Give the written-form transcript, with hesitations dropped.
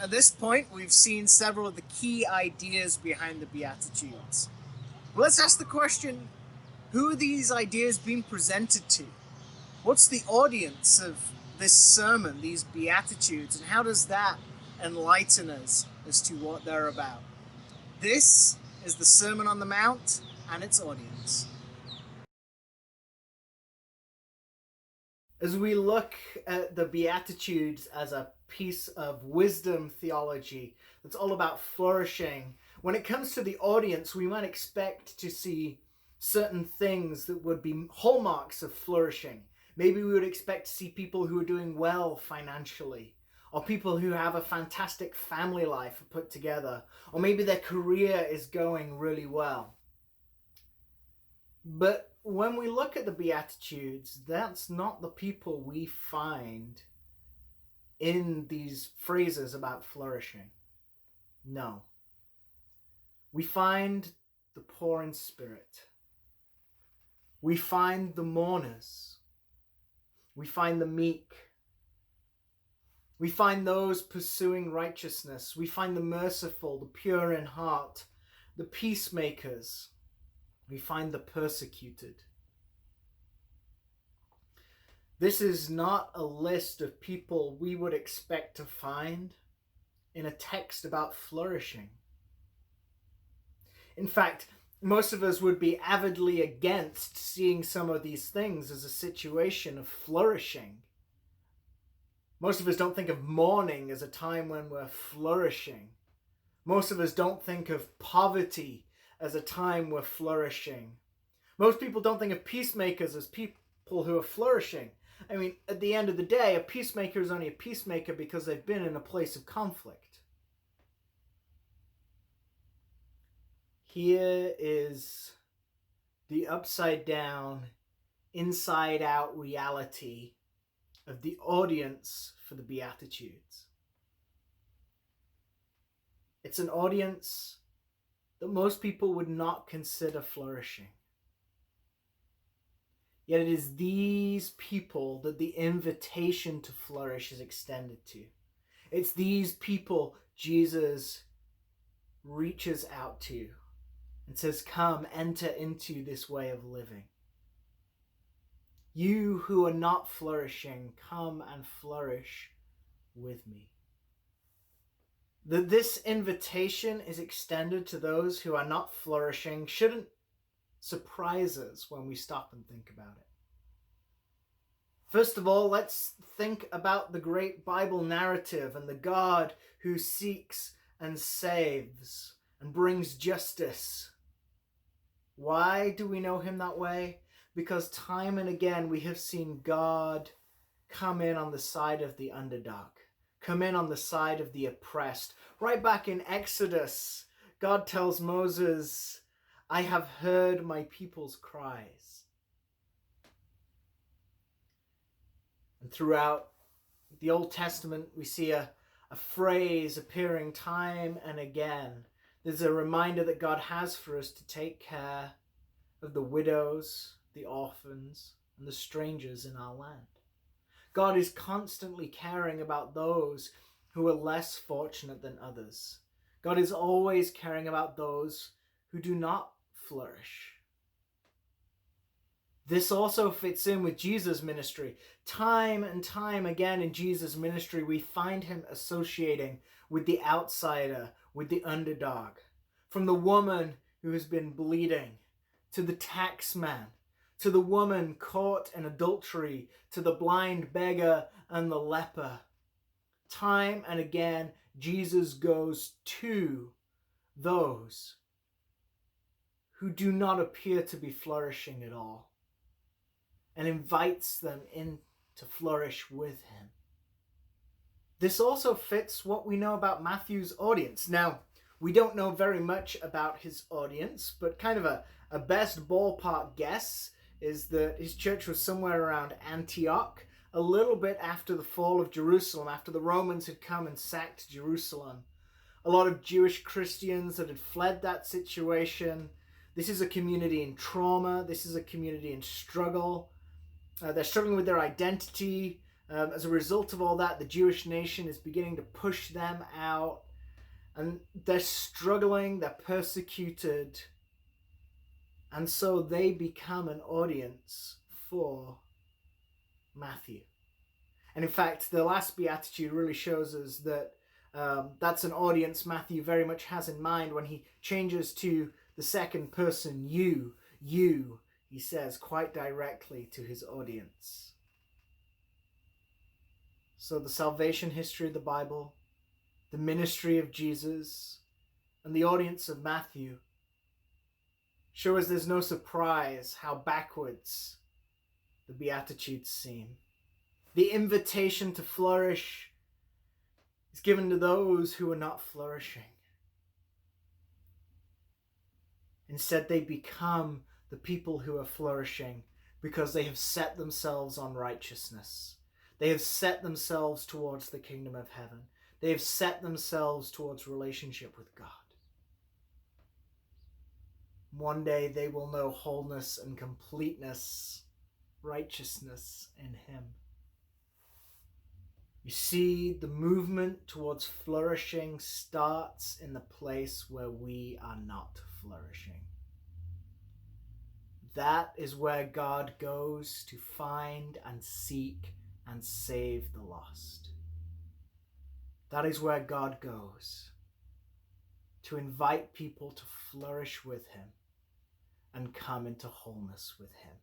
At this point, we've seen several of the key ideas behind the Beatitudes. But let's ask the question, who are these ideas being presented to? What's the audience of this sermon, these Beatitudes, and how does that enlighten us as to what they're about? This is the Sermon on the Mount and its audience. As we look at the Beatitudes as a piece of wisdom theology that's all about flourishing, when it comes to the audience, we might expect to see certain things that would be hallmarks of flourishing. Maybe we would expect to see people who are doing well financially, or people who have a fantastic family life put together, or maybe their career is going really well. But when we look at the Beatitudes, that's not the people we find in these phrases about flourishing. No. We find the poor in spirit. We find the mourners. We find the meek. We find those pursuing righteousness. We find the merciful, the pure in heart, the peacemakers. We find the persecuted. This is not a list of people we would expect to find in a text about flourishing. In fact, most of us would be avidly against seeing some of these things as a situation of flourishing. Most of us don't think of mourning as a time when we're flourishing. Most of us don't think of poverty as a time we're flourishing. Most people don't think of peacemakers as people who are flourishing. I mean, at the end of the day, a peacemaker is only a peacemaker because they've been in a place of conflict. Here is the upside down, inside out reality of the audience for the Beatitudes. It's an audience that most people would not consider flourishing. Yet it is these people that the invitation to flourish is extended to. It's these people Jesus reaches out to and says, come, enter into this way of living. You who are not flourishing, come and flourish with me. That this invitation is extended to those who are not flourishing shouldn't surprise us when we stop and think about it. First of all, let's think about the great Bible narrative and the God who seeks and saves and brings justice. Why do we know him that way? Because time and again we have seen God come in on the side of the underdog, come in on the side of the oppressed. Right back in Exodus, God tells Moses, I have heard my people's cries. And throughout the Old Testament, we see a phrase appearing time and again. There's a reminder that God has for us to take care of the widows, the orphans, and the strangers in our land. God is constantly caring about those who are less fortunate than others. God is always caring about those who do not flourish. This also fits in with Jesus' ministry. Time and time again in Jesus' ministry, we find him associating with the outsider, with the underdog. From the woman who has been bleeding, to the tax man, to the woman caught in adultery, to the blind beggar and the leper. Time and again, Jesus goes to those who do not appear to be flourishing at all and invites them in to flourish with him. This also fits what we know about Matthew's audience. Now, we don't know very much about his audience, but kind of a best ballpark guess is that his church was somewhere around Antioch, a little bit after the fall of Jerusalem, after the Romans had come and sacked Jerusalem. A lot of Jewish Christians that had fled that situation. This is a community in trauma. This is a community in struggle. They're struggling with their identity. As a result of all that, the Jewish nation is beginning to push them out, and they're struggling, they're persecuted, and so they become an audience for Matthew. And in fact, the last beatitude really shows us that that's an audience Matthew very much has in mind when he changes to the second person, you, he says quite directly to his audience. So the salvation history of the Bible, the ministry of Jesus, and the audience of Matthew show us there's no surprise how backwards the Beatitudes seem. The invitation to flourish is given to those who are not flourishing. Instead, they become the people who are flourishing because they have set themselves on righteousness. They have set themselves towards the kingdom of heaven. They have set themselves towards relationship with God. One day they will know wholeness and completeness, righteousness in Him. You see, the movement towards flourishing starts in the place where we are not flourishing. That is where God goes to find and seek and save the lost. That is where God goes to invite people to flourish with Him and come into wholeness with Him.